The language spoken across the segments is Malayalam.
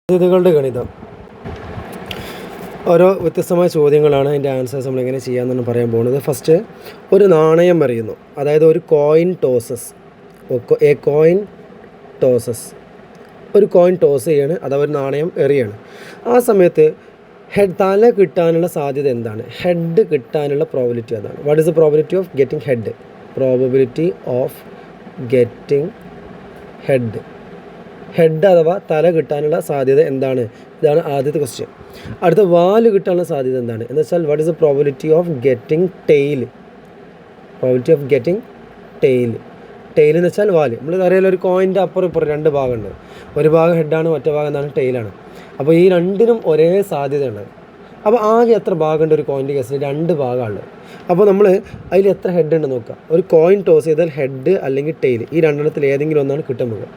സാധ്യതകളുടെ ഗണിതം. ഓരോ വ്യത്യസ്തമായ ചോദ്യങ്ങളാണ് അതിൻ്റെ ആൻസേഴ്സ് നമ്മളിങ്ങനെ ചെയ്യാമെന്നാണ് പറയാൻ പോകുന്നത്. ഫസ്റ്റ്, ഒരു നാണയം എറിയുന്നു, അതായത് ഒരു കോയിൻ ടോസസ്. ഒരു കോയിൻ ടോസ് ചെയ്യാണ്, അഥവാ ഒരു നാണയം എറിയാണ്. ആ സമയത്ത് തല കിട്ടാനുള്ള സാധ്യത എന്താണ്? ഹെഡ് കിട്ടാനുള്ള പ്രോബിലിറ്റി അതാണ്. What is the probability of getting head? Probability of getting head അഥവാ തല കിട്ടാനുള്ള സാധ്യത എന്താണ്? ഇതാണ് ആദ്യത്തെ ക്വസ്റ്റ്യൻ. അടുത്ത, വാല് കിട്ടാനുള്ള സാധ്യത എന്താണ് എന്ന് വെച്ചാൽ what is the probability of getting tail? Tail എന്ന് വെച്ചാൽ വാല്. നമ്മൾ അറിയാലോ, ഒരു കോയിൻ്റെ അപ്പുറം ഇപ്പുറം രണ്ട് ഭാഗമുണ്ട്. ഒരു ഭാഗം ഹെഡാണ്, മറ്റേ ഭാഗം എന്താണ്? ടെയിലാണ്. അപ്പോൾ ഈ രണ്ടിനും ഒരേ സാധ്യതയുണ്ട്. അപ്പോൾ ആകെ എത്ര ഭാഗമുണ്ട് ഒരു കോയിൻ്റെ കേസിൽ? രണ്ട് ഭാഗമുള്ളത്. അപ്പോൾ നമ്മൾ അതിൽ എത്ര ഹെഡ് ഉണ്ട് നോക്കുക. ഒരു കോയിൻ ടോസ് ചെയ്താൽ ഹെഡ് അല്ലെങ്കിൽ ടെയിൽ, ഈ രണ്ടെണ്ണത്തിൽ ഏതെങ്കിലും ഒന്നാണ് കിട്ടാൻ പോകുക.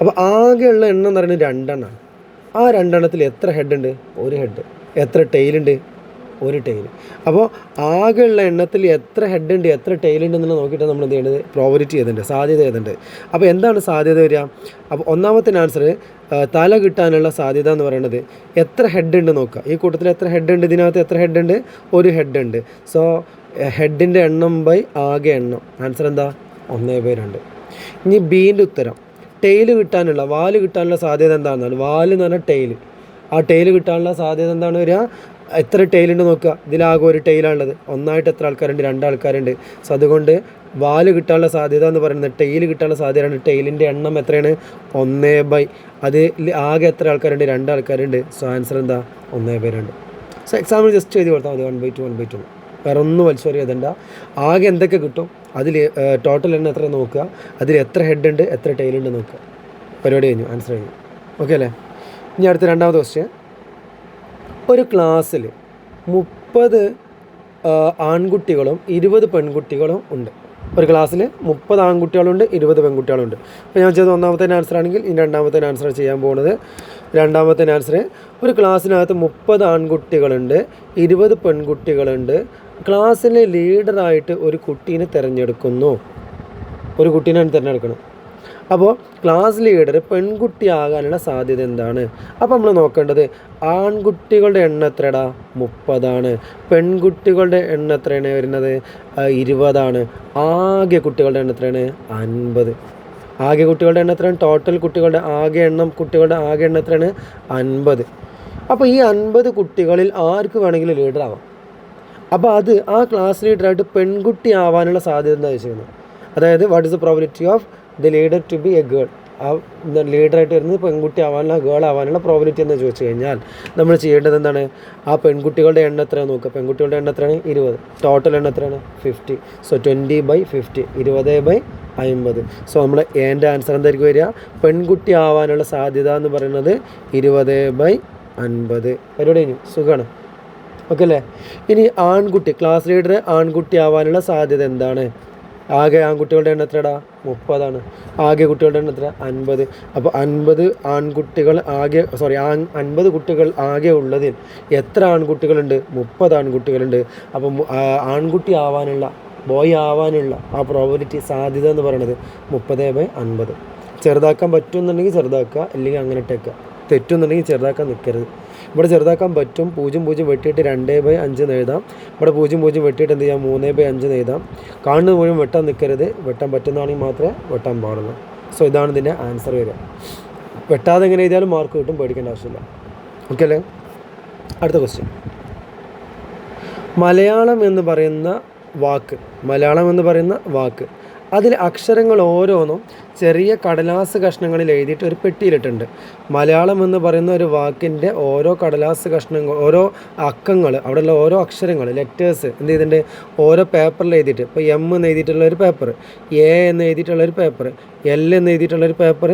അപ്പോൾ ആകെയുള്ള എണ്ണം എന്ന് പറയുന്നത് രണ്ടെണ്ണമാണ്. ആ രണ്ടെണ്ണത്തിൽ എത്ര ഹെഡ് ഉണ്ട്? ഒരു ഹെഡ്. എത്ര ടെയിലുണ്ട്? ഒരു ടെയിൽ. അപ്പോൾ ആകെയുള്ള എണ്ണത്തിൽ എത്ര ഹെഡ് ഉണ്ട്, എത്ര ടെയിൽ ഉണ്ട് എന്നുള്ളത് നോക്കിയിട്ട് നമ്മൾ എന്ത് ചെയ്യേണ്ടത്? പ്രോബിലിറ്റി ചെയ്തിട്ടുണ്ട്, സാധ്യത ചെയ്തിട്ടുണ്ട്. അപ്പോൾ എന്താണ് സാധ്യത വരിക? അപ്പോൾ ഒന്നാമത്തെ ആൻസർ, തല കിട്ടാനുള്ള സാധ്യത എന്ന് പറയുന്നത് എത്ര ഹെഡ് ഉണ്ട് നോക്കുക. ഈ കൂട്ടത്തിൽ എത്ര ഹെഡ് ഉണ്ട്? ഇതിനകത്ത് എത്ര ഹെഡ് ഉണ്ട്? ഒരു ഹെഡ് ഉണ്ട്. സോ ഹെഡിൻ്റെ എണ്ണം ബൈ ആകെ എണ്ണം. ആൻസർ എന്താ? 1/2. ഇനി ബീൻ്റെ ഉത്തരം, വാല് കിട്ടാനുള്ള സാധ്യത എന്താണെന്നാണ്. വാല് എന്ന് പറഞ്ഞാൽ ടെയിൽ. ആ ടെയിൽ കിട്ടാനുള്ള സാധ്യത എന്താണ് വരിക? എത്ര ടെയിലുണ്ട് നോക്കുക. ഇതിലാകെ ഒരു ടെയിലാണുള്ളത്. ഒന്നായിട്ട് എത്ര ആൾക്കാരുണ്ട്? 2 ആൾക്കാരുണ്ട്. സോ അതുകൊണ്ട് വാല് കിട്ടാനുള്ള സാധ്യത എന്ന് പറയുന്നത് ടെയിൽ കിട്ടാനുള്ള സാധ്യതയാണ്. ടെയിലിൻ്റെ എണ്ണം എത്രയാണ്? 1/. അത് ആകെ എത്ര ആൾക്കാരുണ്ട്? 2 ആൾക്കാരുണ്ട്. സോ ആൻസർ എന്താ? 1/2. സോ എക്സാമ്പിൾ ജസ്റ്റ് എഴുതി കൊടുത്താൽ മതി. 1/2 വേറെ ഒന്നും വലിച്ചോറി എഴുതണ്ട. ആകെ എന്തൊക്കെ കിട്ടും, അതിൽ ടോട്ടൽ എണ്ണം എത്ര നോക്കുക, അതിൽ എത്ര ഹെഡ് ഉണ്ട്, എത്ര ടെയിലുണ്ട് നോക്കുക. പരിപാടി കഴിഞ്ഞു, ആൻസർ കഴിഞ്ഞു. ഓക്കെ അല്ലേ? ഇനി അടുത്ത രണ്ടാമത്തെ ക്വസ്റ്റ്യൻ. ഒരു ക്ലാസ്സിൽ 30 ആൺകുട്ടികളും 20 പെൺകുട്ടികളും ഉണ്ട്. ഒരു ക്ലാസ്സിൽ 30 ആൺകുട്ടികളുണ്ട്, 20 പെൺകുട്ടികളുണ്ട്. അപ്പോൾ ഞാൻ ചെയ്തത് ഒന്നാമത്തെ ആൻസർ ആണെങ്കിൽ ഇനി രണ്ടാമത്തെ ആൻസർ ചെയ്യാൻ പോകുന്നത്. രണ്ടാമത്തെ ആൻസർ, ഒരു ക്ലാസ്സിനകത്ത് 30 ആൺകുട്ടികളുണ്ട്, 20 പെൺകുട്ടികളുണ്ട്. ക്ലാസ്സിലെ ലീഡറായിട്ട് ഒരു കുട്ടീനെ തിരഞ്ഞെടുക്കുന്നു. ഒരു കുട്ടീനാണ് തിരഞ്ഞെടുക്കണം. അപ്പോൾ ക്ലാസ് ലീഡർ പെൺകുട്ടിയാകാനുള്ള സാധ്യത എന്താണ്? അപ്പോൾ നമ്മൾ നോക്കേണ്ടത്, ആൺകുട്ടികളുടെ എണ്ണം എത്രടാ? 30. പെൺകുട്ടികളുടെ എണ്ണം എത്രയാണ് വരുന്നത്? 20. ആകെ കുട്ടികളുടെ എണ്ണം എത്രയാണ്? 50. ആകെ കുട്ടികളുടെ എണ്ണം എത്രയാണ്? ടോട്ടൽ കുട്ടികളുടെ ആകെ എണ്ണം എത്രയാണ്? 50. അപ്പോൾ ഈ 50 കുട്ടികളിൽ ആർക്ക് വേണമെങ്കിലും ലീഡറാവാം. അപ്പോൾ അത് ആ ക്ലാസ് ലീഡറായിട്ട് പെൺകുട്ടി ആവാനുള്ള സാധ്യത എന്താ വെച്ചിരിക്കുന്നത്? അതായത് what is the probability of the leader to be a girl? ആ ലീഡറായിട്ട് വരുന്നത് പെൺകുട്ടി ആവാനുള്ള, ഗേൾ ആവാനുള്ള പ്രോബിലിറ്റി എന്ന് ചോദിച്ചു കഴിഞ്ഞാൽ നമ്മൾ ചെയ്യേണ്ടത് എന്താണ്? ആ പെൺകുട്ടികളുടെ എണ്ണം എത്രയാണ് നോക്കുക. പെൺകുട്ടികളുടെ എണ്ണം എത്രയാണ്? 20. ടോട്ടൽ എണ്ണം എത്രയാണ്? 50. സോ 20/50, 20/50. സോ നമ്മൾ എൻ്റെ ആൻസർ എന്തായിരിക്കും വരിക? പെൺകുട്ടി ആവാനുള്ള സാധ്യത എന്ന് പറയുന്നത് 20/50. പരിപാടി കഴിഞ്ഞു, സുഖമാണ്. ഓക്കെ അല്ലേ? ഇനി ആൺകുട്ടി, ക്ലാസ് ലീഡർ ആൺകുട്ടി ആവാനുള്ള സാധ്യത എന്താണ്? ആകെ ആൺകുട്ടികളുടെ എണ്ണം എത്രടാ? 30. ആകെ കുട്ടികളുടെ എണ്ണം എത്ര? 50. അപ്പോൾ 50 ആൺകുട്ടികൾ ആകെ 50 കുട്ടികൾ ആകെ ഉള്ളതിൽ എത്ര ആൺകുട്ടികളുണ്ട്? 30 ആൺകുട്ടികളുണ്ട്. അപ്പം ആൺകുട്ടി ആവാനുള്ള, ബോയ് ആവാനുള്ള ആ പ്രോബിലിറ്റി, സാധ്യത എന്ന് പറയുന്നത് 30/50. ചെറുതാക്കാൻ പറ്റുമെന്നുണ്ടെങ്കിൽ ചെറുതാക്കുക, അല്ലെങ്കിൽ അങ്ങനെ ഇട്ടേക്കുക. തെറ്റുന്നുണ്ടെങ്കിൽ ചെറുതാക്കാൻ നിൽക്കരുത്. ഇവിടെ ചെറുതാക്കാൻ പറ്റും. 0 വെട്ടിയിട്ട് 2/5 എന്ന് എഴുതാം. ഇവിടെ 0 വെട്ടിയിട്ട് എന്ത് ചെയ്യാം? 3/5 എന്ന് എഴുതാം. കാണുന്നത് മുഴുവൻ വെട്ടാൻ നിൽക്കരുത്. വെട്ടാൻ പറ്റുന്നതാണെങ്കിൽ മാത്രമേ വെട്ടാൻ പാടുള്ളൂ. സോ ഇതാണ് ഇതിൻ്റെ ആൻസർ വരിക. വെട്ടാതെ എങ്ങനെ എഴുതിയാലും മാർക്ക് കിട്ടും, പേടിക്കേണ്ട ആവശ്യമില്ല. ഓക്കെ അല്ലേ? അടുത്ത ക്വസ്റ്റ്യൻ. മലയാളം എന്ന് പറയുന്ന വാക്ക് അതിൽ അക്ഷരങ്ങൾ ഓരോന്നും ചെറിയ കടലാസ് കഷ്ണങ്ങളിൽ എഴുതിയിട്ട് ഒരു പെട്ടിയിലിട്ടുണ്ട്. മലയാളം എന്ന് പറയുന്ന ഒരു വാക്കിൻ്റെ ഓരോ കടലാസ് കഷ്ണങ്ങൾ, ഓരോ അക്കങ്ങൾ, അവിടെയുള്ള ഓരോ അക്ഷരങ്ങൾ, ലെറ്റേഴ്സ് എന്ത് ചെയ്തിട്ടുണ്ട്? ഓരോ പേപ്പറിൽ എഴുതിയിട്ട്, ഇപ്പോൾ എം എന്ന് എഴുതിയിട്ടുള്ള ഒരു പേപ്പർ, എ എന്ന് എഴുതിയിട്ടുള്ളൊരു പേപ്പർ, എൽ എന്ന് എഴുതിയിട്ടുള്ളൊരു പേപ്പർ,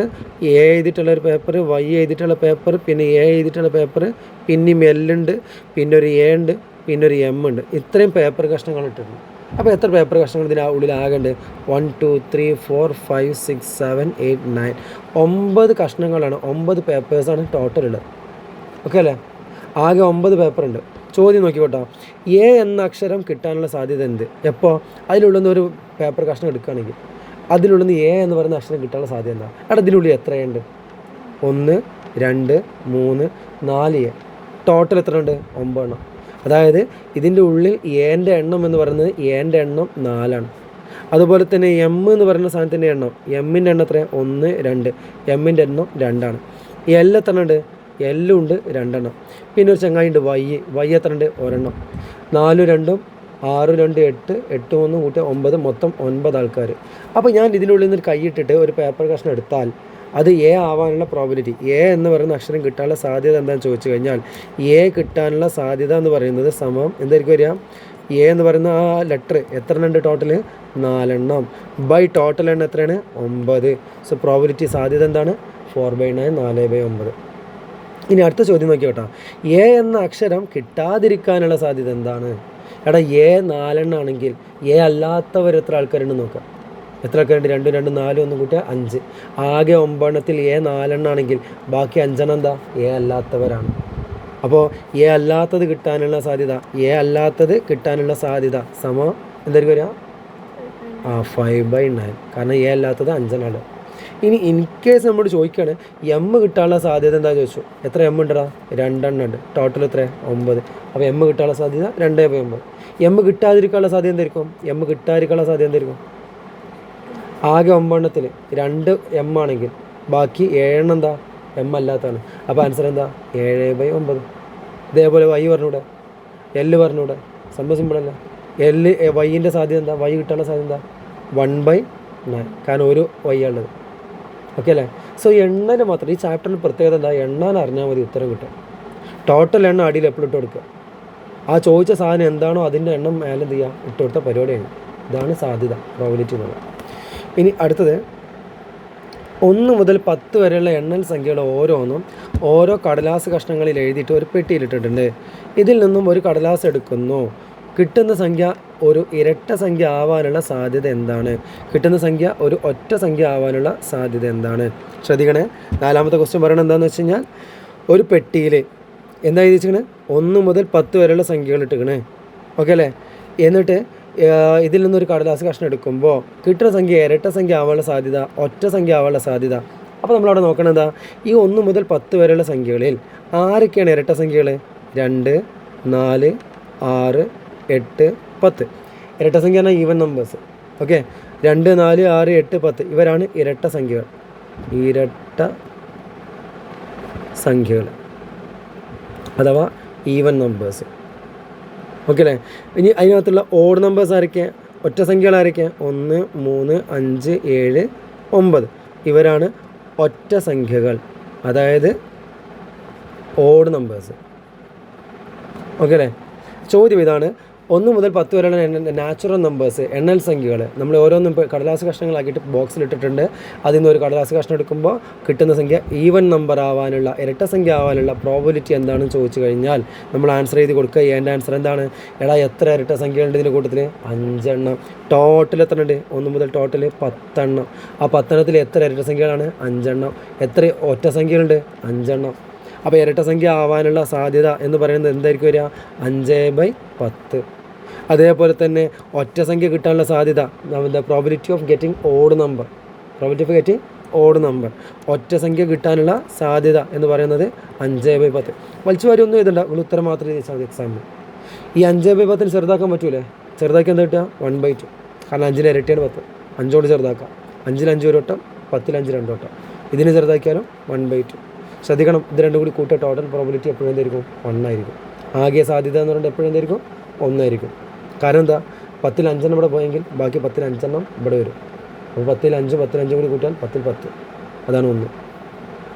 എ എഴുതിയിട്ടുള്ളൊരു പേപ്പർ, വൈ എഴുതിയിട്ടുള്ള പേപ്പർ, പിന്നെ എ എഴുതിയിട്ടുള്ള പേപ്പർ, പിന്നെയും എല്ലുണ്ട്, പിന്നെ ഒരു എ ഉണ്ട്, പിന്നെ ഒരു എം ഉണ്ട്. ഇത്രയും പേപ്പർ കഷ്ണങ്ങൾ ഇട്ടിട്ടുണ്ട്. അപ്പോൾ എത്ര പേപ്പർ കഷ്ണങ്ങൾ ഇതിന് ഉള്ളിൽ ആകേണ്ടത്? 1 2 3 4 5 6 7 8 9 9 കഷ്ണങ്ങളാണ്. 9 പേപ്പേഴ്സാണ് ടോട്ടൽ ഉള്ളത്. ഓക്കെ അല്ലേ? ആകെ 9 പേപ്പറുണ്ട്. ചോദ്യം നോക്കിക്കോട്ടോ. എ എന്ന അക്ഷരം കിട്ടാനുള്ള സാധ്യത എന്ത്? എപ്പോൾ അതിലുള്ളിൽ ഒരു പേപ്പർ കഷ്ണം എടുക്കുകയാണെങ്കിൽ അതിലുള്ളിൽ എ എന്ന് പറയുന്ന അക്ഷരം കിട്ടാനുള്ള സാധ്യത എന്താ? അവിടെ ഇതിനുള്ളിൽ എത്രയുണ്ട്? 1 2 3 4 എ. ടോട്ടൽ എത്ര ഉണ്ട്? 9 എണ്ണം. അതായത് ഇതിൻ്റെ ഉള്ളിൽ എൻ്റെ എണ്ണം എന്ന് പറയുന്നത് എൻ്റെ എണ്ണം 4ആണ്. അതുപോലെ തന്നെ എം എന്ന് പറയുന്ന സാധനത്തിൻ്റെ എണ്ണം, എമ്മിൻ്റെ എണ്ണം എത്ര? 1 2. എമ്മിൻ്റെ എണ്ണം 2ആണ്. എൽ എത്ര ഉണ്ട്? എല്ലും ഉണ്ട് 2 എണ്ണം. പിന്നെ ഒരു ചങ്ങായി ഉണ്ട് വൈ എത്ര ഉണ്ട്? 1 എണ്ണം. 4 2 6 2 8 8 1 കൂട്ടി 9, മൊത്തം 9 ആൾക്കാർ. അപ്പോൾ ഞാൻ ഇതിനുള്ളിൽ നിന്ന് കൈയിട്ടിട്ട് ഒരു പേപ്പർ കഷ്ണം എടുത്താൽ അത് എ ആവാനുള്ള പ്രോബിലിറ്റി, എ എന്ന് പറയുന്ന അക്ഷരം കിട്ടാനുള്ള സാധ്യത എന്താണെന്ന് ചോദിച്ചു കഴിഞ്ഞാൽ എ കിട്ടാനുള്ള സാധ്യത എന്ന് പറയുന്നത് സമം എന്തായിരിക്കും വരിക? എ എന്ന് പറയുന്ന ആ ലെറ്റർ എത്ര എണ്ണം ഉണ്ട് ടോട്ടൽ? 4 എണ്ണം. ബൈ ടോട്ടൽ എണ്ണം എത്രയാണ്? 9. സോ പ്രോബിലിറ്റി സാധ്യത എന്താണ്? 4/9 4/9. ഇനി അടുത്ത ചോദ്യം നോക്കി കേട്ടോ. എ എന്ന അക്ഷരം കിട്ടാതിരിക്കാനുള്ള സാധ്യത എന്താണ്? എടാ എ 4 എണ്ണം ആണെങ്കിൽ എ അല്ലാത്തവർ എത്ര ആൾക്കാരുണ്ട് നോക്കാം. എത്ര ആൾക്കാരുണ്ട്? 2 2 4 1 കൂട്ടിയാൽ 5. ആകെ 9 എണ്ണത്തിൽ എ 4 എണ്ണം ആണെങ്കിൽ ബാക്കി 5 എണ്ണം എന്താ? എ അല്ലാത്തവരാണ്. അപ്പോൾ എ അല്ലാത്തത് കിട്ടാനുള്ള സാധ്യത സമ എന്തായിരിക്കും വരിക? 5/9. കാരണം എ അല്ലാത്തത് 5 എണ്ണമാണ്. ഇനി ഇൻ കേസ് നമ്മോട് ചോദിക്കുകയാണ് എം കിട്ടാനുള്ള സാധ്യത എന്താ ചോദിച്ചു. എത്ര എം ഉണ്ടടാ? 2 എണ്ണം ഉണ്ട്. ടോട്ടൽ എത്ര? 9. അപ്പോൾ എം കിട്ടാനുള്ള സാധ്യത 2/9. എം കിട്ടാതിരിക്കാനുള്ള സാധ്യത എന്തായിരിക്കും? ആകെ 9 എണ്ണത്തിൽ 2 എം ആണെങ്കിൽ ബാക്കി 7 എണ്ണം എന്താ? എം അല്ലാത്തതാണ്. അപ്പോൾ ആൻസർ എന്താ? 7/9. ഇതേപോലെ വൈ പറഞ്ഞൂടെ? എല്ല് പറഞ്ഞൂടെ? സംഭവം സിമ്പിളല്ല. വൈൻ്റെ സാധ്യത എന്താ? വൈ കിട്ടാനുള്ള സാധ്യത എന്താ? 1/9. കാരണം ഒരു വൈ ഉള്ളത്. ഓക്കെ അല്ലേ? സോ എണ്ണന് മാത്രം ഈ ചാപ്റ്ററിന് പ്രത്യേകത എന്താ? എണ്ണാൻ അറിഞ്ഞാൽ മതി ഉത്തരം കിട്ടും. ടോട്ടൽ എണ്ണം അടിയിൽ എപ്പോഴും ഇട്ട് കൊടുക്കുക. ആ ചോദിച്ച സാധനം എന്താണോ അതിൻ്റെ എണ്ണം മേലെ എന്ത് ചെയ്യുക? ഇട്ട് കൊടുത്ത പരിപാടിയാണ്. ഇതാണ് സാധ്യത, പ്രോബിലിറ്റി എന്നുള്ളത്. ഇനി അടുത്തത് 1 മുതൽ 10 വരെയുള്ള എണ്ണൽ സംഖ്യകൾ ഓരോന്നും ഓരോ കടലാസ് കഷ്ണങ്ങളിൽ എഴുതിയിട്ട് ഒരു പെട്ടിയിലിട്ടിട്ടുണ്ട്. ഇതിൽ നിന്നും ഒരു കടലാസ് എടുക്കുന്നു. കിട്ടുന്ന സംഖ്യ ഒരു ഇരട്ട സംഖ്യ ആവാനുള്ള സാധ്യത എന്താണ്? കിട്ടുന്ന സംഖ്യ ഒരു ഒറ്റ സംഖ്യ ആവാനുള്ള സാധ്യത എന്താണ്? ശ്രദ്ധിക്കണേ. 4ാമത്തെ ക്വസ്റ്റ്യൻ പറയണത് എന്താണെന്ന് വെച്ച് കഴിഞ്ഞാൽ ഒരു പെട്ടിയിൽ എന്താ എഴുതിച്ചിരിക്കണേ? 1 മുതൽ 10 വരെയുള്ള സംഖ്യകൾ ഇട്ടിക്കണേ. ഓക്കെ അല്ലേ? എന്നിട്ട് ഇതിൽ നിന്നൊരു കടലാസ് കഷ്ണം എടുക്കുമ്പോൾ കിട്ടുന്ന സംഖ്യ ഇരട്ട സംഖ്യ ആവാനുള്ള സാധ്യത, ഒറ്റ സംഖ്യ ആവാനുള്ള സാധ്യത. അപ്പോൾ നമ്മളവിടെ നോക്കണം എന്താ? ഈ 1 മുതൽ 10 വരെയുള്ള സംഖ്യകളിൽ ആരൊക്കെയാണ് ഇരട്ട സംഖ്യകൾ? 2 4 6 8 10. ഇരട്ട സംഖ്യ എന്നാൽ ഈവൻ നമ്പേഴ്സ്. ഓക്കെ. 2 4 6 8 10 ഇവരാണ് ഇരട്ട സംഖ്യകൾ. അഥവാ ഈവൻ നമ്പേഴ്സ്. ഓക്കെ അല്ലേ? ഇനി അതിനകത്തുള്ള ഓഡ് നമ്പേഴ്സ് ആരൊക്കെയാണ്? ഒറ്റ സംഖ്യകൾ ആരൊക്കെയാണ്? 1 3 5 7 9 ഇവരാണ് ഒറ്റ സംഖ്യകൾ, അതായത് ഓഡ് നമ്പേഴ്സ്. ഓക്കെ അല്ലേ? ചോദ്യം ഇതാണ്. 1 മുതൽ 10 വരെയുള്ള നാച്ചുറൽ നമ്പേഴ്സ്, എണ്ണൽ സംഖ്യകൾ നമ്മൾ ഓരോന്നും കടലാസ് കഷ്ണങ്ങളാക്കിയിട്ട് ബോക്സിലിട്ടിട്ടുണ്ട്. അതിൽ നിന്ന് ഒരു കടലാസ് കഷ്ണം എടുക്കുമ്പോൾ കിട്ടുന്ന സംഖ്യ ഈവൻ നമ്പർ ആവാനുള്ള, ഇരട്ട സംഖ്യ ആവാനുള്ള പ്രോബിലിറ്റി എന്താണെന്ന് ചോദിച്ചു കഴിഞ്ഞാൽ നമ്മൾ ആൻസർ ചെയ്ത് കൊടുക്കുക. എൻ്റെ ആൻസർ എന്താണ്? എടാ എത്ര ഇരട്ട സംഖ്യകളുണ്ട് ഇതിൻ്റെ കൂട്ടത്തിൽ? 5 എണ്ണം. ടോട്ടൽ എത്ര ഉണ്ട്? 1 മുതൽ ടോട്ടൽ 10 എണ്ണം. ആ 10 എണ്ണത്തിൽ എത്ര ഇരട്ട സംഖ്യകളാണ്? 5 എണ്ണം. എത്ര ഒറ്റ സംഖ്യകളുണ്ട്? 5 എണ്ണം. അപ്പോൾ ഇരട്ട സംഖ്യ ആവാനുള്ള സാധ്യത എന്ന് പറയുന്നത് എന്തായിരിക്കും വരിക? 5/10. അതേപോലെ തന്നെ ഒറ്റ സംഖ്യ കിട്ടാനുള്ള സാധ്യത, the probability of getting odd number, ഒറ്റ സംഖ്യ കിട്ടാനുള്ള സാധ്യത എന്ന് പറയുന്നത് 5/10. വലിച്ചു വാരി ഒന്നും എഴുതണ്ട, നിങ്ങൾ ഉത്തരം മാത്രമേ എഴുതിയാൽ മതി എക്സാമിന്. ഈ 5/10 ചെറുതാക്കാൻ പറ്റൂലേ? ചെറുതാക്കി എന്താ കിട്ടുക? 1/2. കാരണം 5ൻ്റെ ഇരട്ടിയാണ് 10. 5 കൊണ്ട് ചെറുതാക്കാം. 5ൽ 5 ഒരു വട്ടം, 10ൽ 5 2 വട്ടം. ഇതിന് ചെറുതാക്കിയാലും 1/2. ശ്രദ്ധിക്കണം, ഇത് രണ്ടും കൂടി കൂട്ടിയ ടോട്ടൽ പ്രോബിലിറ്റി എപ്പോഴും എന്തായിരിക്കും? 1 ആയിരിക്കും. ആകെ സാധ്യത എന്ന് പറയുന്നത് എപ്പോഴും എന്തായിരിക്കും? 1 ആയിരിക്കും. കാരണം എന്താ? 10ൽ 5 എണ്ണം ഇവിടെ പോയെങ്കിൽ ബാക്കി 10ൽ 5 എണ്ണം ഇവിടെ വരും. അപ്പോൾ 10ൽ 5 കൂടി കൂട്ടിയാൽ 10ൽ 10. അതാണ് 1.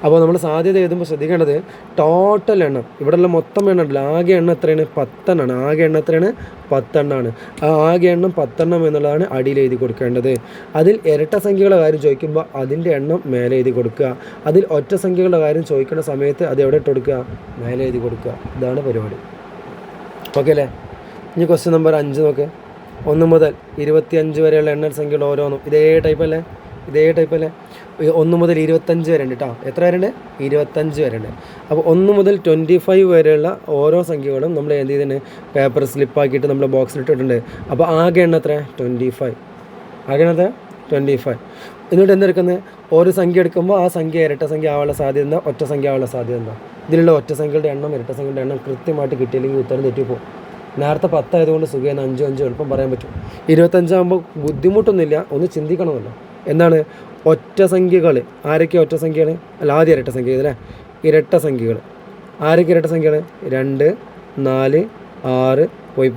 അപ്പോൾ നമ്മൾ സാധ്യത എഴുതുമ്പോൾ ശ്രദ്ധിക്കേണ്ടത് ടോട്ടൽ എണ്ണം, ഇവിടെയുള്ള മൊത്തം എണ്ണം ഉണ്ടല്ലോ, ആകെ എണ്ണം എത്രയാണ്? 10 എണ്ണമാണ്. ആകെ എണ്ണം എത്രയാണ്? 10 എണ്ണമാണ്. ആ ആകെ എണ്ണം 10 എണ്ണം എന്നുള്ളതാണ് അടിയിൽ എഴുതി കൊടുക്കേണ്ടത്. അതിൽ ഇരട്ട സംഖ്യകളുടെ കാര്യം ചോദിക്കുമ്പോൾ അതിൻ്റെ എണ്ണം മേലെ എഴുതി കൊടുക്കുക. അതിൽ ഒറ്റ സംഖ്യകളുടെ കാര്യം ചോദിക്കുന്ന സമയത്ത് അത് എവിടെ ഇട്ട് കൊടുക്കുക? മേലെ എഴുതി കൊടുക്കുക. ഇതാണ് പരിപാടി. ഓക്കെ അല്ലേ? ഇനി ക്വസ്റ്റ്യൻ നമ്പർ 5 നോക്ക്. 1 മുതൽ 25 വരെയുള്ള എണ്ണൽ സംഖ്യകൾ ഓരോന്നും ഇതേ ടൈപ്പ് അല്ലേ? 1 മുതൽ 25 വരെ ഉണ്ട് കേട്ടോ. എത്ര വരെ ഉണ്ട്? 25 വരെ ഉണ്ട്. അപ്പോൾ 1 മുതൽ 25 വരെയുള്ള ഓരോ സംഖ്യകളും നമ്മൾ എന്ത് ചെയ്തിട്ടുണ്ട്? പേപ്പർ സ്ലിപ്പാക്കിയിട്ട് നമ്മൾ ബോക്സിലിട്ടിട്ടുണ്ട്. അപ്പോൾ ആകെ എണ്ണം എത്ര? 25. ആകെ എണ്ണം എത്ര? 25. എന്നിട്ട് എന്തെടുക്കുന്നത്, ഒരു സംഖ്യ എടുക്കുമ്പോൾ ആ സംഖ്യ ഇരട്ട സംഖ്യ ആവാനുള്ള സാധ്യത എന്താ, ഒറ്റ സംഖ്യ ആവാനുള്ള സാധ്യത എന്താ. ഇതിലുള്ള ഒറ്റ സംഖ്യയുടെ എണ്ണം ഇരട്ട സംഖ്യയുടെ എണ്ണം കൃത്യമായിട്ട് കിട്ടിയില്ലെങ്കിൽ ഉത്തരം തെറ്റിപ്പോകും. നേരത്തെ 10 ആയതുകൊണ്ട് സുഖേന 5 എളുപ്പം പറയാൻ പറ്റും. 25 ബുദ്ധിമുട്ടൊന്നുമില്ല, ഒന്ന് ചിന്തിക്കണമല്ലോ. എന്താണ് ഒറ്റ സംഖ്യകൾ, ആരൊക്കെ ഒറ്റ സംഖ്യയാണ്, അല്ല ആദ്യം ഇരട്ട സംഖ്യ അല്ലേ, ഇരട്ട സംഖ്യകൾ ആരൊക്കെ ഇരട്ട സംഖ്യയാണ്, 2, 4, 6 പോയി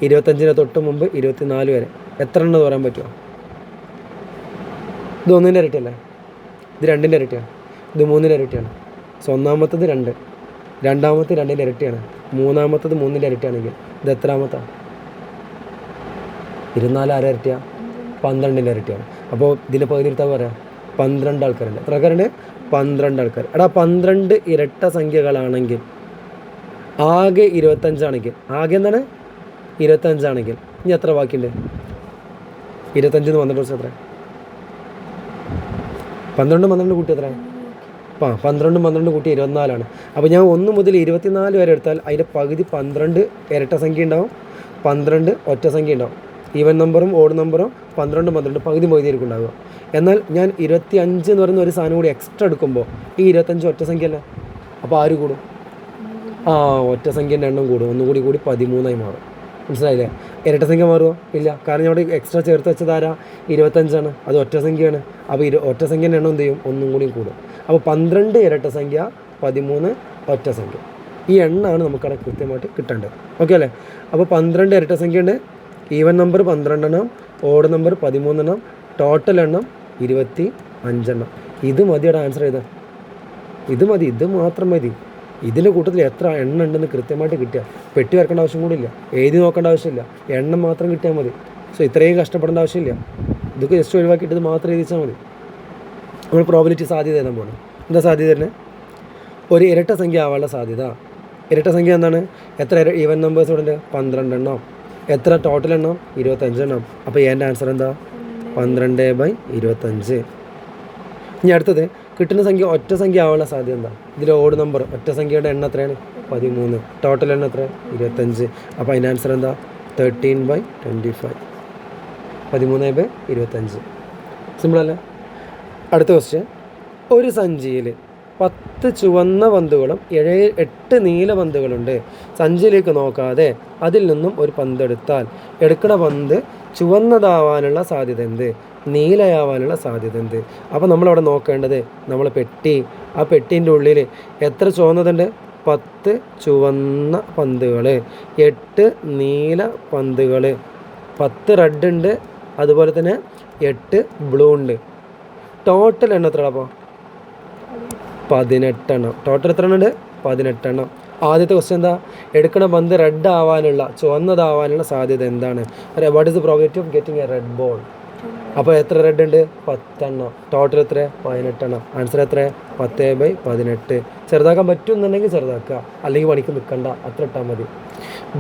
25 തൊട്ട് മുമ്പ് 24 വരെ എത്ര എണ്ണം പറയാൻ പറ്റുമോ. ഇത് 1ൻ്റെ ഇരട്ടിയല്ലേ, ഇത് 2ൻ്റെ ഇരട്ടിയാണ്, ഇത് 3ൻ്റെ ഇരട്ടിയാണ്. സോ ഒന്നാമത്തത് 2, രണ്ടാമത്തെ 2ൻ്റെ ഇരട്ടിയാണ്, മൂന്നാമത്തത് 3ൻ്റെ ഇരട്ടിയാണെങ്കിൽ ഇത് എത്രാമത്താണ്, 24 ആരെ ഇരട്ടിയാണ്, 12ൻ്റെ ഇരട്ടിയാണ്. അപ്പോൾ ഇതിൻ്റെ പകുതി എടുത്താൽ പറയാം 12 ആൾക്കാരുണ്ട്. എത്ര ആൾക്കാരുണ്ട്, 12 ആൾക്കാർ. എടാ 12 ഇരട്ട സംഖ്യകളാണെങ്കിൽ ആകെ 25 ആകെ എന്താണ് 25 ഇനി എത്ര ബാക്കിയുണ്ട്, 25 12 എത്ര, 12 കൂട്ടി എത്ര, 12 കൂട്ടി 24. അപ്പോൾ ഞാൻ 1 മുതൽ 24 വരെ എടുത്താൽ അതിൻ്റെ പകുതി 12 ഇരട്ട സംഖ്യ ഉണ്ടാവും, 12 ഒറ്റ സംഖ്യ ഉണ്ടാവും. ഈവൻ നമ്പറും ഓഡ് നമ്പറും 12 പകുതി ആയിരിക്കും ഉണ്ടാവുക. എന്നാൽ ഞാൻ 25 എന്ന് പറയുന്ന ഒരു സാധനം കൂടി എക്സ്ട്രാ എടുക്കുമ്പോൾ ഈ 25 ഒറ്റ സംഖ്യ അല്ലേ, അപ്പോൾ ആര് കൂടും, ഒറ്റ സംഖ്യൻ്റെ എണ്ണം കൂടും, ഒന്നുകൂടി 13 മാറും. മനസ്സിലായില്ലേ. ഇരട്ട സംഖ്യ മാറുമോ, ഇല്ല, കാരണം അവിടെ എക്സ്ട്രാ ചേർത്ത് വെച്ചത് ആരാ, 25, അത് ഒറ്റ സംഖ്യയാണ്. അപ്പോൾ ഒറ്റ സംഖ്യൻ്റെ എണ്ണം എന്ത് ചെയ്യും, ഒന്നും കൂടി കൂടും. അപ്പോൾ 12 ഇരട്ട സംഖ്യ, 13 ഒറ്റ സംഖ്യ. ഈ എണ്ണമാണ് നമുക്കവിടെ കൃത്യമായിട്ട് കിട്ടേണ്ടത്. ഓക്കെ അല്ലേ. അപ്പോൾ 12 ഇരട്ട സംഖ്യയുണ്ട്, even number 12 odd number 13 total എണ്ണം 25. ഇത് മതിയുടെ ആൻസർ ചെയ്താൽ, ഇത് മതി, ഇത് മാത്രം മതി. ഇതിൻ്റെ കൂട്ടത്തിൽ എത്ര എണ്ണം ഉണ്ടെന്ന് കൃത്യമായിട്ട് കിട്ടിയാൽ പെട്ടി വരക്കേണ്ട ആവശ്യം കൂടി ഇല്ല, എഴുതി നോക്കേണ്ട ആവശ്യമില്ല, എണ്ണം മാത്രം കിട്ടിയാൽ മതി. സോ ഇത്രയും കഷ്ടപ്പെടേണ്ട ആവശ്യമില്ല, ഇതൊക്കെ ജസ്റ്റ് ഒഴിവാക്കിയിട്ട് ഇത് മാത്രം എഴുതിച്ചാൽ മതി. നമ്മൾ പ്രോബിലിറ്റി സാധ്യത എഴുതാൻ പോകണം. എന്താ സാധ്യത തന്നെ, ഒരു ഇരട്ട സംഖ്യ ആവാനുള്ള സാധ്യത. ഇരട്ട സംഖ്യ എന്താണ്, എത്ര ഈവൻ നമ്പേഴ്സ് ഇവിടെ ഉണ്ട്, 12. എത്ര ടോട്ടൽ എണ്ണം, 25. അപ്പോൾ എൻ്റെ ആൻസർ എന്താ, 12/25. ഇനി അടുത്തത് കിട്ടുന്ന സംഖ്യ ഒറ്റ സംഖ്യ ആവാനുള്ള സാധ്യത എന്താ, ഇതിൽ ഓഡ് നമ്പർ ഒറ്റ സംഖ്യയുടെ എണ്ണം എത്രയാണ്, 13, ടോട്ടൽ എണ്ണം എത്ര, 25. അപ്പോൾ അതിൻ്റെ ആൻസർ എന്താ, 13/25, 13/25. സിമ്പിളല്ലേ. അടുത്ത ക്വസ്റ്റ്യൻ, ഒരു സഞ്ചിയിൽ 10 ചുവന്ന പന്തുകളും 8 നീല പന്തുകളുണ്ട്. സഞ്ചിയിലേക്ക് നോക്കാതെ അതിൽ നിന്നും ഒരു പന്തെടുത്താൽ എടുക്കുന്ന പന്ത് ചുവന്നതാവാനുള്ള സാധ്യത എന്ത്, നീലയാവാനുള്ള സാധ്യത എന്ത്. അപ്പോൾ നമ്മളവിടെ നോക്കേണ്ടത് നമ്മൾ പെട്ടി, ആ പെട്ടീൻ്റെ ഉള്ളിൽ എത്ര ചുവന്നതുണ്ട്, 10 ചുവന്ന പന്തുകൾ, 8 നീല പന്തുകൾ, 10 റെഡ് ഉണ്ട്, അതുപോലെ തന്നെ 8 ബ്ലൂ ഉണ്ട്. ടോട്ടൽ എണ്ണം എത്ര, അപ്പോൾ 18. ടോട്ടൽ എത്ര എണ്ണം ഉണ്ട്, 18. ആദ്യത്തെ ക്വസ്റ്റ്യൻ എന്താ, എടുക്കുന്ന പന്ത് റെഡ് ആവാനുള്ള, ചുവന്നതാവാനുള്ള സാധ്യത എന്താണ്, what is the probability of getting A red ball. അപ്പോൾ എത്ര റെഡ് ഉണ്ട്, 10. ടോട്ടൽ എത്ര, 18. ആൻസർ എത്ര, 10/18. ചെറുതാക്കാൻ പറ്റുമെന്നുണ്ടെങ്കിൽ ചെറുതാക്കുക, അല്ലെങ്കിൽ പണിക്ക് നിൽക്കണ്ട, അത്ര ഇട്ടാൽ മതി.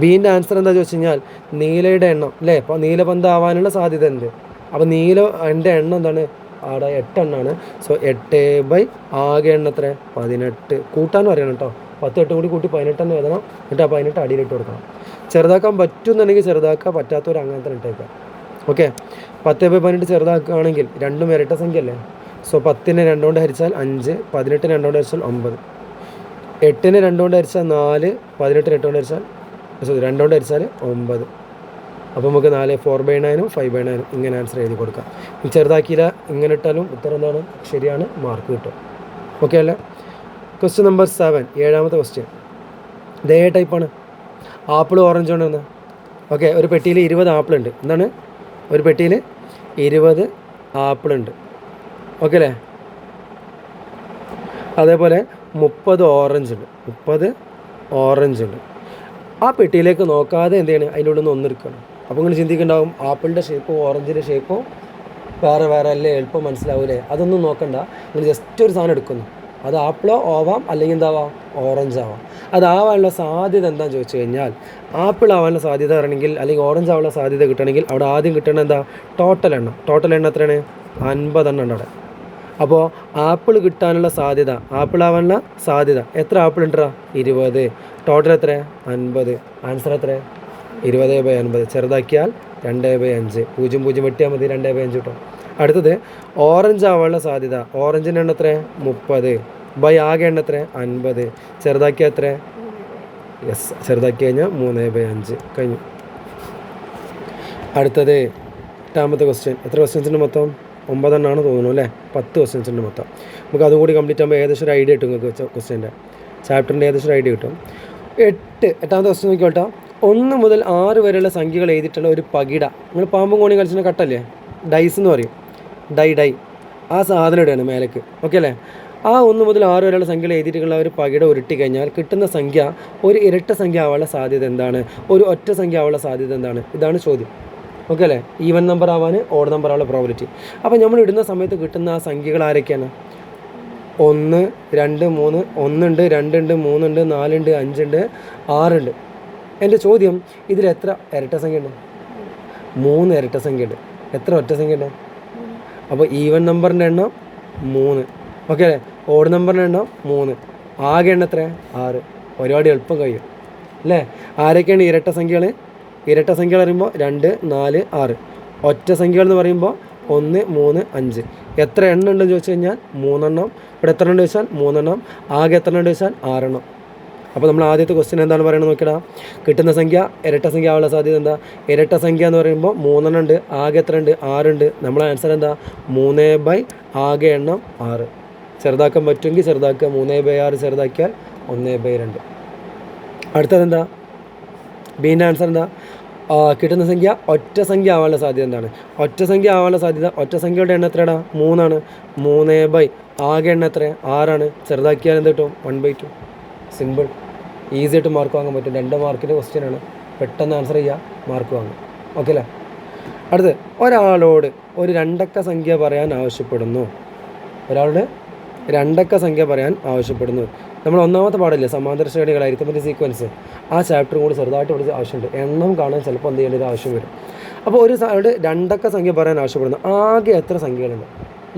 ബീൻ്റെ ആൻസർ എന്താ ചോദിച്ചു കഴിഞ്ഞാൽ നീലയുടെ എണ്ണം അല്ലേ, അപ്പോൾ നീലപന്ത് ആവാനുള്ള സാധ്യത ഉണ്ട്. അപ്പോൾ നീല എൻ്റെ എണ്ണം എന്താണ്, അവിടെ 8 എണ്ണമാണ്. സോ 8 ആകെ എണ്ണം എത്ര, 18. കൂട്ടാനും അറിയണം കേട്ടോ, 10 8 കൂടി കൂട്ടി 18 എഴുതണം. എന്നിട്ട് ആ 18 അടിയിലിട്ട് കൊടുക്കണം. ചെറുതാക്കാൻ പറ്റുമെന്നുണ്ടെങ്കിൽ ചെറുതാക്കുക, പറ്റാത്തവർ അങ്ങനെ തന്നെ ഇട്ടേക്കുക. ഓക്കെ. 10/18 ചെറുതാക്കുകയാണെങ്കിൽ രണ്ടും ഇരട്ട സംഖ്യ അല്ലേ. സോ 10നെ 2 കൊണ്ട് ഹരിച്ചാൽ 5, 18നെ 2 കൊണ്ട് ഹരിച്ചാൽ 9, 8നെ 2 കൊണ്ട് ഹരിച്ചാൽ 4, 18 8 കൊണ്ട് ഹരിച്ചാൽ 2 കൊണ്ട് ഹരിച്ചാൽ 9. അപ്പോൾ നമുക്ക് 4 4/9 5/9 ഇങ്ങനെ ആൻസർ എഴുതി കൊടുക്കാം. ചെറുതാക്കിയില്ല, ഇങ്ങനെ ഇട്ടാലും ഉത്തരം എന്താണ്, ശരിയാണ്, മാർക്ക് കിട്ടും. ഓക്കെ അല്ലേ. ക്വസ്റ്റ്യൻ നമ്പർ 7, 7ാമത്തെ ക്വസ്റ്റ്യൻ. ഇതേ ടൈപ്പാണ്, ആപ്പിൾ ഓറഞ്ച് കൊണ്ടുവന്ന്. ഓക്കെ, ഒരു പെട്ടിയിൽ 20 ആപ്പിൾ ഉണ്ട്. എന്താണ്, ഒരു പെട്ടിയിൽ 20 ആപ്പിൾ ഉണ്ട്. ഓക്കെ അല്ലേ. അതേപോലെ 30 ഓറഞ്ച് ഉണ്ട്, 30 ഓറഞ്ച് ഉണ്ട്. ആ പെട്ടിയിലേക്ക് നോക്കാതെ എന്ത് ചെയ്യണം, അതിൻ്റെ ഉള്ളിൽ നിന്ന് ഒന്നെടുക്കണം. അപ്പോൾ നിങ്ങൾ ചിന്തിക്കുന്നുണ്ടാവും, ആപ്പിളിൻ്റെ ഷേപ്പും ഓറഞ്ചിൻ്റെ ഷേപ്പും വേറെ വേറെ അല്ലേ, എളുപ്പം മനസ്സിലാവൂലേ. അതൊന്നും നോക്കണ്ട, നിങ്ങൾ ജസ്റ്റ് ഒരു സാധനം എടുക്കുന്നു, അത് ആപ്പിളോ ആവാം, അല്ലെങ്കിൽ എന്താവാം, ഓറഞ്ച് ആവാം. അതാവാനുള്ള സാധ്യത എന്താണെന്ന് ചോദിച്ചു കഴിഞ്ഞാൽ, ആപ്പിൾ ആവാനുള്ള സാധ്യത പറയണമെങ്കിൽ, അല്ലെങ്കിൽ ഓറഞ്ച് ആവാനുള്ള സാധ്യത കിട്ടണമെങ്കിൽ അവിടെ ആദ്യം കിട്ടേണ്ടത് എന്താ, ടോട്ടൽ എണ്ണം. ടോട്ടൽ എണ്ണം എത്രയാണ്, 50 എണ്ണം ഉണ്ട് അവിടെ. അപ്പോൾ ആപ്പിൾ കിട്ടാനുള്ള സാധ്യത, ആപ്പിൾ ആവാനുള്ള സാധ്യത എത്ര ആപ്പിൾ ഉണ്ടാ, 20. ടോട്ടൽ എത്ര, 50. ആൻസർ എത്ര, 20/50. ചെറുതാക്കിയാൽ 2/5. 0 0 വെട്ടിയാൽ മതി, 2/5 കിട്ടും. അടുത്തത് ഓറഞ്ച് ആവാനുള്ള സാധ്യത. ഓറഞ്ചിൻ്റെ എണ്ണം എത്ര? 30. ബൈ ആകെ എണ്ണം എത്ര? 50. ചെറുതാക്കിയ എത്ര? യെസ്, ചെറുതാക്കി കഴിഞ്ഞാൽ 3/5 കഴിഞ്ഞു. അടുത്തത് 8ാമത്തെ ക്വസ്റ്റ്യൻ. എത്ര ക്വസ്റ്റ്യൻസ് ഉണ്ട് മൊത്തം? 9 എണ്ണമാണ് തോന്നുന്നു അല്ലേ? 10 ക്വസ്റ്റ്യൻസ് ഉണ്ട് മൊത്തം. നമുക്ക് അതും കൂടി കംപ്ലീറ്റ് ആകുമ്പോൾ ഏകദേശം ഒരു ഐഡിയ കിട്ടും നിങ്ങൾക്ക് ക്വസ്റ്റ്യൻ്റെ ചാപ്റ്ററിൻ്റെ ഏകദേശം ഒരു ഐഡിയ കിട്ടും. 8ാമത്തെ ക്വസ്റ്റ്യൻ നോക്കിക്കോട്ടോ. 1 മുതൽ 6 വരെയുള്ള സംഖ്യകൾ എഴുതിയിട്ടുള്ള ഒരു പകിട. നിങ്ങൾ പാമ്പും കോണി കളിച്ചിട്ട് കട്ടല്ലേ, ഡൈസ് എന്ന് പറയും, ഡൈ ആ സാധനം ഇടുകയാണ് മേലേക്ക്. ഓക്കെ അല്ലേ? ആ 1 മുതൽ 6 വരെയുള്ള സംഖ്യകൾ എഴുതിയിട്ടുള്ള ഒരു പകിട ഉരുട്ടി കഴിഞ്ഞാൽ കിട്ടുന്ന സംഖ്യ ഒരു ഇരട്ട സംഖ്യ ആവാനുള്ള സാധ്യത എന്താണ്? ഒരു ഒറ്റ സംഖ്യ ആവാനുള്ള സാധ്യത എന്താണ്? ഇതാണ് ചോദ്യം. ഓക്കെ അല്ലേ? ഈവൻ നമ്പർ ആവാൻ ഓഡ് നമ്പർ ആവാനുള്ള പ്രോബിലിറ്റി. അപ്പോൾ നമ്മൾ ഇടുന്ന സമയത്ത് കിട്ടുന്ന ആ സംഖ്യകൾ ആരൊക്കെയാണ്? 1, 2, 3. 1 ഉണ്ട്, 2 ഉണ്ട്, 3 ഉണ്ട്, 4 ഉണ്ട്, 5 ഉണ്ട്, 6 ഉണ്ട്. എൻ്റെ ചോദ്യം, ഇതിൽ എത്ര ഇരട്ട സംഖ്യ ഉണ്ട്? 3 ഇരട്ട സംഖ്യ ഉണ്ട്. എത്ര ഒറ്റ സംഖ്യ ഉണ്ട്? അപ്പോൾ ഈവൻ നമ്പറിൻ്റെ എണ്ണം 3. ഓക്കെ അല്ലേ? ഓഡ് നമ്പറിൻ്റെ എണ്ണം 3. ആകെ എണ്ണം എത്ര? 6. ഒരുപാട് എളുപ്പം കഴിയും അല്ലേ? ആരൊക്കെയാണ് ഇരട്ട സംഖ്യകൾ? ഇരട്ട സംഖ്യകൾ പറയുമ്പോൾ 2, 4, 6. ഒറ്റ സംഖ്യകൾ എന്ന് പറയുമ്പോൾ 1, 3, 5. എത്ര എണ്ണം ഉണ്ടെന്ന് ചോദിച്ചു കഴിഞ്ഞാൽ 3 എണ്ണം. ഇവിടെ എത്ര എണ്ണം ചോദിച്ചാൽ 3 എണ്ണം. ആകെ എത്ര എണ്ണം ചോദിച്ചാൽ 6 എണ്ണം. അപ്പോൾ നമ്മൾ ആദ്യത്തെ ക്വസ്റ്റ്യൻ എന്താണ് പറയുന്നത് നോക്കിടാ. കിട്ടുന്ന സംഖ്യ ഇരട്ട സംഖ്യ ആവാനുള്ള സാധ്യത എന്താ? ഇരട്ട സംഖ്യ എന്ന് പറയുമ്പോൾ 3 എണ്ണം ഉണ്ട്. ആകെ എത്ര ഉണ്ട്? 6 ഉണ്ട്. നമ്മളെ ആൻസർ എന്താ? 3 ആകെ എണ്ണം 6. ചെറുതാക്കാൻ പറ്റുമെങ്കിൽ ചെറുതാക്കുക. 3/6 ചെറുതാക്കിയാൽ 1/2. അടുത്തതെന്താ? ബീൻ്റെ ആൻസർ എന്താ? കിട്ടുന്ന സംഖ്യ ഒറ്റ സംഖ്യ ആവാനുള്ള സാധ്യത എന്താണ്? ഒറ്റ സംഖ്യ ആവാനുള്ള സാധ്യത, ഒറ്റ സംഖ്യയുടെ എണ്ണം എത്രയാണ്? 3 ആണ്. 3 ആകെ എണ്ണം എത്ര? 6 ആണ്. ചെറുതാക്കിയാൽ എന്ത് കിട്ടും? 1/2. സിമ്പിൾ, ഈസി ആയിട്ട് മാർക്ക് വാങ്ങാൻ പറ്റും. 2 മാർക്കിൻ്റെ ക്വസ്റ്റ്യൻ ആണ്. പെട്ടെന്ന് ആൻസർ ചെയ്യുക, മാർക്ക് വാങ്ങും. ഓക്കെ അല്ലേ? അടുത്ത്, ഒരാളോട് ഒരു 2 അക്ക സംഖ്യ പറയാൻ ആവശ്യപ്പെടുന്നു. ഒരാളുടെ 2 അക്ക സംഖ്യ പറയാൻ ആവശ്യപ്പെടുന്നു. നമ്മൾ 1ാമത്തെ പാടില്ലേ, സമാന്തര ശ്രേണികൾ, അരിത്തമെറ്റിക് സീക്വൻസ്, ആ ചാപ്റ്റർ കൂടി ചെറുതായിട്ട് പഠിച്ച ആവശ്യമുണ്ട്. എണ്ണം കാണാൻ ചിലപ്പോൾ എന്ത് ചെയ്യേണ്ട ഒരു ആവശ്യം വരും. അപ്പോൾ ഒരു 2 അക്ക സംഖ്യ പറയാൻ ആവശ്യപ്പെടുന്നു. ആകെ എത്ര സംഖ്യകളുണ്ട്?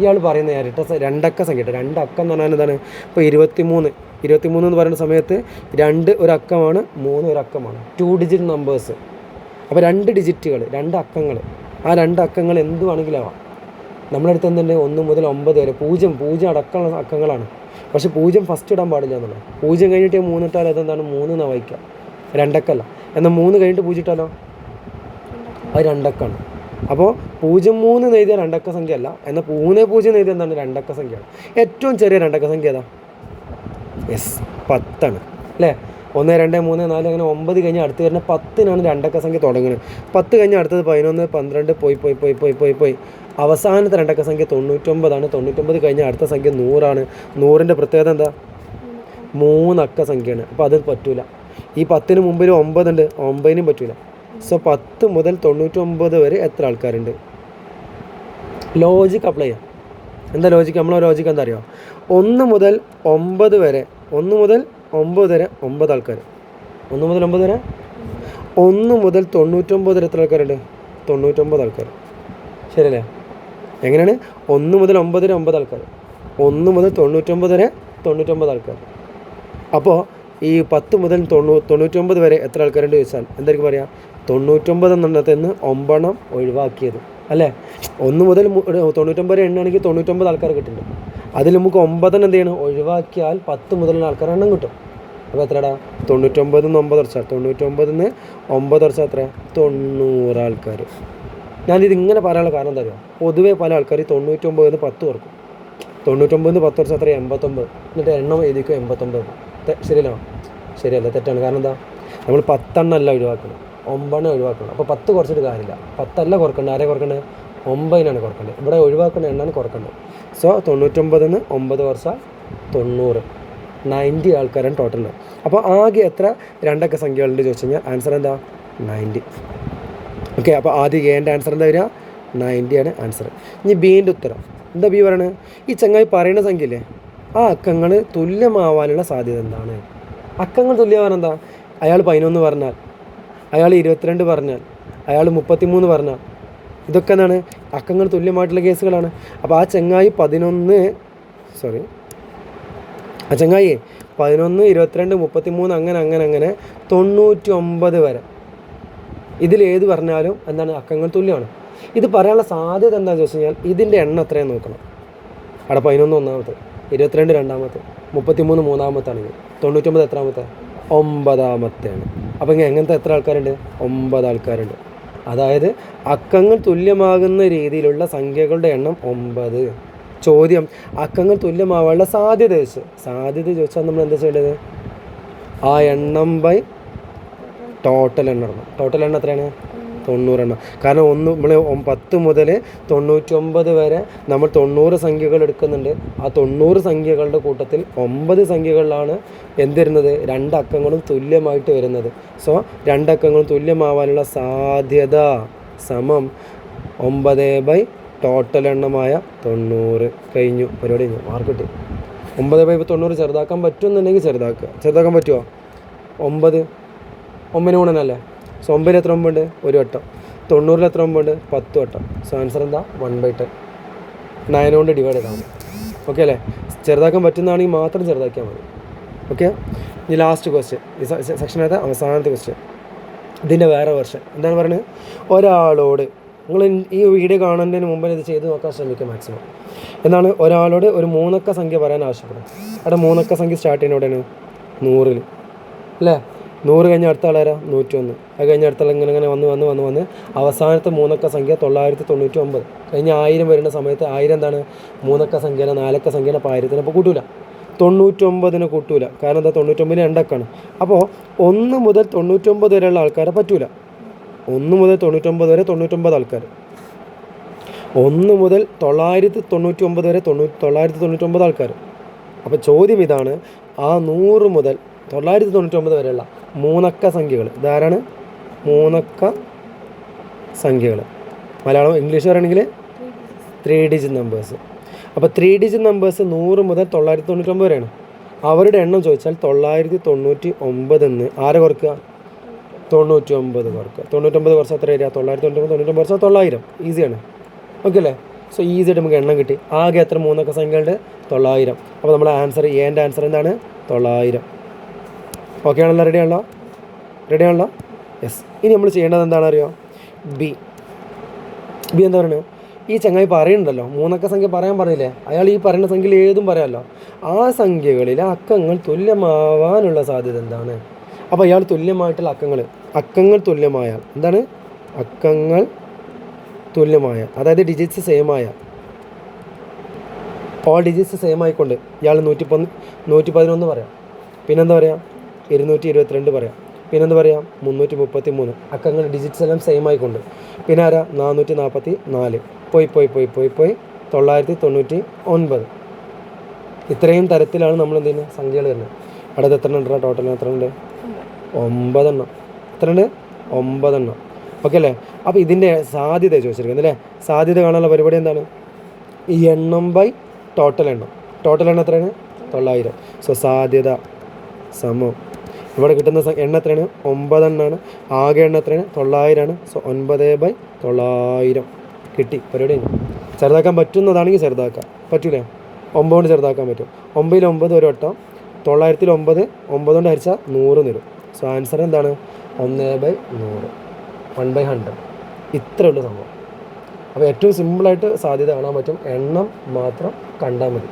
ഇയാൾ പറയുന്ന 2 അക്ക സംഖ്യ. 2 അക്കം എന്ന് പറഞ്ഞാൽ എന്താണ്? ഇപ്പോൾ 23 എന്ന് പറയുന്ന സമയത്ത് 2 ഒരു അക്കമാണ്, 3 ഒരു അക്കമാണ്. 2 ഡിജിറ്റ് നമ്പേഴ്സ്. അപ്പോൾ 2 ഡിജിറ്റുകൾ, 2 അക്കങ്ങൾ. ആ 2 അക്കങ്ങൾ എന്ത് വേണമെങ്കിലും ആവാം. നമ്മളടുത്ത് എന്തുണ്ട്? 1 മുതൽ 9 വരെ 0 അടക്കമുള്ള അക്കങ്ങളാണ്. പക്ഷേ 0 ഫസ്റ്റ് ഇടാൻ പാടില്ല എന്നുള്ളത്. 0 കഴിഞ്ഞിട്ട് 3 ഇട്ടാൽ അതെന്താണ്? 3 എന്നാണ് വായിക്കുക, 2 അക്കല്ല. എന്നാൽ 3 കഴിഞ്ഞിട്ട് 0 ഇട്ടാലോ? അത് 2 അക്കമാണ്. അപ്പോൾ 0-3 എന്ന് എഴുതിയ 2 അക്ക സംഖ്യ അല്ല. എന്നാൽ 3-0 എന്ന് എഴുതിയ എന്താണ്? 2 അക്ക സംഖ്യയാണ്. ഏറ്റവും ചെറിയ 2 അക്ക സംഖ്യ ഏതാ? യെസ്, 10 ആണ് അല്ലേ? 1, 2, 3, 4 അങ്ങനെ 9 കഴിഞ്ഞാൽ അടുത്ത് വരുന്ന 10-നാണ് 2 അക്ക സംഖ്യ തുടങ്ങുന്നത്. 10 കഴിഞ്ഞാൽ അടുത്തത് 11, 12 പോയി. അവസാനത്തെ 2 അക്ക സംഖ്യ 99 ആണ്. 99 കഴിഞ്ഞാൽ അടുത്ത സംഖ്യ 100 ആണ്. 100ൻ്റെ പ്രത്യേകത എന്താ? 3 അക്ക സംഖ്യയാണ്. അപ്പോൾ അത് പറ്റൂല. ഈ 10-ന് മുമ്പിൽ 9 ഉണ്ട്, 9-നും പറ്റൂല. സോ 10 മുതൽ 99 വരെ എത്ര ആൾക്കാരുണ്ട്? ലോജിക്ക് അപ്ലൈ ചെയ്യാം. എന്താ ലോജിക്ക്? നമ്മളെ ലോജിക്ക് എന്താ അറിയോ? 1 മുതൽ 9 വരെ 9 ആൾക്കാർ. 1 മുതൽ 9 വരെ. 1 മുതൽ 99 വരെ എത്ര ആൾക്കാരുണ്ട്? 99 ആൾക്കാർ. ശരിയല്ലേ? എങ്ങനെയാണ്? 1 മുതൽ 9 വരെ 9 ആൾക്കാർ. 1 മുതൽ 99 വരെ 99 ആൾക്കാർ. അപ്പോൾ ഈ 10 മുതൽ 99 വരെ എത്ര ആൾക്കാരുണ്ട് ചോദിച്ചാൽ എന്തായിരിക്കും പറയുക? 99 എണ്ണത്തിൽ നിന്ന് 9 ഒഴിവാക്കിയത് അല്ലേ? 1 മുതൽ 99 വരെ എണ്ണാണെങ്കിൽ 99 ആൾക്കാർ കിട്ടുന്നുണ്ട്. അതിൽ നമുക്ക് 9 എന്ത് ചെയ്യണം? ഒഴിവാക്കിയാൽ 10 മുതലുള്ള ആൾക്കാർ എണ്ണം കിട്ടും. അപ്പോൾ എത്രടാ? 99 9 കുറച്ചാൽ 99 9 കുറച്ചാൽ എത്ര? 90 ആൾക്കാർ. ഞാനിതിങ്ങനെ പറയാനുള്ള കാരണം എന്താ അറിയുമോ? പൊതുവേ പല ആൾക്കാർ 99 10 കുറക്കും. 99 10 കുറച്ചാൽ എത്ര? 89. എന്നിട്ട് എണ്ണം എഴുതിക്കും 89. ശരിയല്ല, തെറ്റാണ്. കാരണം എന്താ? നമ്മൾ 10 എണ്ണം അല്ല ഒഴിവാക്കണം, 9 ഒഴിവാക്കണം. അപ്പോൾ 10 കുറച്ചിട്ട് കാര്യമില്ല. 10 അല്ല കുറക്കേണ്ടത്. ആരെ കുറക്കേണ്ടത്? 9-നാണ് കുറക്കേണ്ടത്. ഇവിടെ ഒഴിവാക്കുന്ന എണ്ണാണ് കുറക്കേണ്ടത്. സോ 99 9 കുറച്ചാൽ 90. 90 ആൾക്കാരാണ് ടോട്ടൽ. അപ്പോൾ ആകെ എത്ര 2 അക്ക സംഖ്യകളുണ്ട് ചോദിച്ചു കഴിഞ്ഞാൽ ആൻസർ എന്താ? 90. ഓക്കെ. അപ്പോൾ ആദ്യം എൻ്റെ ആൻസർ എന്താ വരിക? 90 ആണ് ആൻസർ. ഇനി ബീൻ്റെ ഉത്തരം എന്താ? ബി പറയണത്, ഈ ചങ്ങായി പറയുന്ന സംഖ്യയില്ലേ, ആ അക്കങ്ങൾ തുല്യമാവാനുള്ള സാധ്യത എന്താണ്? അക്കങ്ങൾ തുല്യമാവാൻ എന്താ? അയാൾ 11 പറഞ്ഞാൽ, അയാൾ 22 പറഞ്ഞാൽ, അയാൾ 33 പറഞ്ഞാൽ, ഇതൊക്കെ എന്താണ്? അക്കങ്ങൾ തുല്യമായിട്ടുള്ള കേസുകളാണ്. അപ്പോൾ ആ ചങ്ങായി 11 22 33 അങ്ങനെ 99 വരെ ഇതിലേത് പറഞ്ഞാലും എന്താണ്? അക്കങ്ങൾ തുല്യമാണ്. ഇത് പറയാനുള്ള സാധ്യത എന്താണെന്ന് വെച്ച് കഴിഞ്ഞാൽ ഇതിൻ്റെ എണ്ണം എത്രയും നോക്കണം. അവിടെ 11 ഒന്നാമത്തെ, 22 രണ്ടാമത്തെ, 33 മൂന്നാമത്താണെങ്കിൽ 99 എത്രാമത്തെ? 9-ാമത്തെയാണ്. അപ്പോൾ ഇങ്ങനെ എങ്ങനത്തെ എത്ര ആൾക്കാരുണ്ട്? 9 ആൾക്കാരുണ്ട്. അതായത് അക്കങ്ങൾ തുല്യമാകുന്ന രീതിയിലുള്ള സംഖ്യകളുടെ എണ്ണം 9. ചോദ്യം അക്കങ്ങൾ തുല്യമാവാനുള്ള സാധ്യത ചോദിച്ചാൽ നമ്മൾ എന്താ ചെയ്യേണ്ടത്? ആ എണ്ണം ബൈ ടോട്ടൽ എണ്ണം ഇടണം. ടോട്ടൽ എണ്ണം എത്രയാണ്? 90 എണ്ണം. കാരണം നമ്മൾ 10 മുതൽ 99 വരെ നമ്മൾ 90 സംഖ്യകൾ എടുക്കുന്നുണ്ട്. ആ 90 സംഖ്യകളുടെ കൂട്ടത്തിൽ 9 സംഖ്യകളിലാണ് എന്ത് വരുന്നത്? 2 അക്കങ്ങളും തുല്യമായിട്ട് വരുന്നത്. സോ 2 അക്കങ്ങളും തുല്യമാവാനുള്ള സാധ്യത സമം 9 ബൈ ടോട്ടൽ എണ്ണമായ 90. കഴിഞ്ഞു, പരിപാടി കഴിഞ്ഞു, മാർക്ക് കിട്ടി. 9 ബൈ 90 ചെറുതാക്കാൻ പറ്റുമെന്നുണ്ടെങ്കിൽ ചെറുതാക്കാൻ പറ്റുമോ? 9 ഗുണനല്ലേ? സോ 9 എത്ര 9 ഉണ്ട്? 1 വട്ടം. 90 എത്ര 9 ഉണ്ട്? 10 വട്ടം. സോ ആൻസർ എന്താ? 1/10. 9 കൊണ്ട് ഡിവൈഡ് ചെയ്താൽ മതി. ഓക്കെ അല്ലേ? ചെറുതാക്കാൻ പറ്റുന്നതാണെങ്കിൽ മാത്രം ചെറുതാക്കിയാൽ മതി. ഓക്കെ, ഇനി ലാസ്റ്റ് ക്വസ്റ്റ്യൻ, ഈ സെക്ഷനകത്ത് അവസാനത്തെ ക്വസ്റ്റ്യൻ. ഇതിൻ്റെ വേറെ വെർഷൻ എന്താണ് പറയുന്നത്? ഒരാളോട്, നിങ്ങൾ ഈ വീഡിയോ കാണുന്നതിന് മുമ്പ് ഇത് ചെയ്ത് നോക്കാൻ ശ്രമിക്കുക മാക്സിമം. എന്താണ്? ഒരാളോട് ഒരു 3 അക്ക സംഖ്യ പറയാൻ ആവശ്യപ്പെടും. അവിടെ 3 അക്ക സംഖ്യ സ്റ്റാർട്ട് ചെയ്യുന്നതോടെയാണ് 100 അല്ലേ? 100 കഴിഞ്ഞ അടുത്ത ആളാരാ? 101. അത് കഴിഞ്ഞ അടുത്ത ആൾ ഇങ്ങനെ വന്ന് അവസാനത്തെ 3 അക്ക സംഖ്യ 999. കഴിഞ്ഞ 1000 വരുന്ന സമയത്ത് 1000 എന്താണ്? 3 അക്ക സംഖ്യയാണ്, 4 അക്ക സംഖ്യയാണ്. അപ്പോൾ 1000 അപ്പോൾ കൂട്ടൂല, 99 കൂട്ടൂല. കാരണം എന്താ? 99 2 അക്കാണ്. അപ്പോൾ 1 മുതൽ 99 വരെയുള്ള ആൾക്കാരെ പറ്റൂല. 1 മുതൽ 99 വരെ 99 ആൾക്കാർ. 1 മുതൽ 999 വരെ 999 ആൾക്കാർ. അപ്പോൾ ചോദ്യം ഇതാണ്, ആ 100 മുതൽ 999 വരെയുള്ള 3 അക്ക സംഖ്യകൾ ഇതാരാണ്? 3 അക്ക സംഖ്യകൾ. മലയാളം ഇംഗ്ലീഷ് പറയുകയാണെങ്കിൽ 3 ഡിജിറ്റ് നമ്പേഴ്സ്. അപ്പോൾ 3 ഡിജിറ്റ് നമ്പേഴ്സ് 100 മുതൽ 999 വരെയാണ്. അവരുടെ എണ്ണം ചോദിച്ചാൽ 999 എന്ന് ആരെ കുറക്കുക? 99 കുറക്കുക. 99 കുറച്ച് എത്ര വരിക? 999 കുറച്ചാൽ 900. ഈസിയാണ്. ഓക്കെ അല്ലേ? സോ ഈസി ആയിട്ട് നമുക്ക് എണ്ണം കിട്ടി. ആകെ എത്ര 3 അക്ക സംഖ്യകളുണ്ട്? 900. അപ്പോൾ നമ്മുടെ ആൻസർ, എൻ്റെ ആൻസർ എന്താണ്? 900. ഓക്കെ ആണല്ലോ? റെഡി ആണല്ലോ? യെസ്. ഇനി നമ്മൾ ചെയ്യേണ്ടത് എന്താണെന്ന് അറിയോ? ബി എന്താ പറയുന്നത്? ഈ ചങ്ങായി പറയുന്നുണ്ടല്ലോ, 3 അക്ക സംഖ്യ പറയാൻ പറഞ്ഞില്ലേ? അയാൾ ഈ പറയുന്ന സംഖ്യയിൽ ഏതും പറയാമല്ലോ. ആ സംഖ്യകളിലെ അക്കങ്ങൾ തുല്യമാവാനുള്ള സാധ്യത എന്താണ്? അപ്പോൾ അയാൾ തുല്യമായിട്ടുള്ള അക്കങ്ങൾ തുല്യമായാൽ എന്താണ്? അക്കങ്ങൾ തുല്യമായ, അതായത് ഡിജിറ്റ്സ് സെയിം ആയ, ഓൾ ഡിജിറ്റ്സ് സെയിം ആയിക്കൊണ്ട് ഇയാൾ 111 പറയാം. പിന്നെന്താ പറയാം? 222 പറയാം. പിന്നെന്താ പറയാം? 333. അക്കങ്ങൾ ഡിജിറ്റ്സ് എല്ലാം സെയിം ആയിക്കൊണ്ട്. പിന്നെ ആരാ? 444. പോയി 999. ഇത്രയും തരത്തിലാണ് നമ്മൾ എന്ത് ചെയ്യുന്നത്? സംഖ്യകൾ വരുന്നത്. അവിടെ എത്ര ഉണ്ട്? ടോട്ടൽ എത്ര ഉണ്ട്? 9 എണ്ണം. എത്ര ഉണ്ട്? 9 എണ്ണം. ഓക്കെ അല്ലേ? അപ്പോൾ ഇതിൻ്റെ സാധ്യത ചോദിച്ചിരിക്കുന്നത് അല്ലേ? സാധ്യത കാണാനുള്ള പരിപാടി എന്താണ്? ഈ എണ്ണം ബൈ ടോട്ടൽ എണ്ണം. ടോട്ടൽ എണ്ണം എത്രയാണ്? 900. സോ സാധ്യത സമം ഇവിടെ കിട്ടുന്ന എണ്ണം എത്രയാണ്? 9 എണ്ണമാണ്. ആകെ എണ്ണം എത്രയാണ്? 900 ആണ്. സോ 9/900 കിട്ടി. പരിപാടി കഴിഞ്ഞു. ചെറുതാക്കാൻ പറ്റുന്നതാണെങ്കിൽ ചെറുതാക്കാം, പറ്റൂലേ? 9 കൊണ്ട് ചെറുതാക്കാൻ പറ്റും. 9 9 ഒരു വട്ടം. 900 9 കൊണ്ട് ഹരിച്ചാൽ 100 തരും. സോ ആൻസർ എന്താണ്? 1/100, 1/100. ഇത്രയേ ഉള്ളൂ സംഭവം. അപ്പോൾ ഏറ്റവും സിമ്പിളായിട്ട് സാധ്യത കാണാൻ പറ്റും. എണ്ണം മാത്രം കണ്ടാൽ മതി.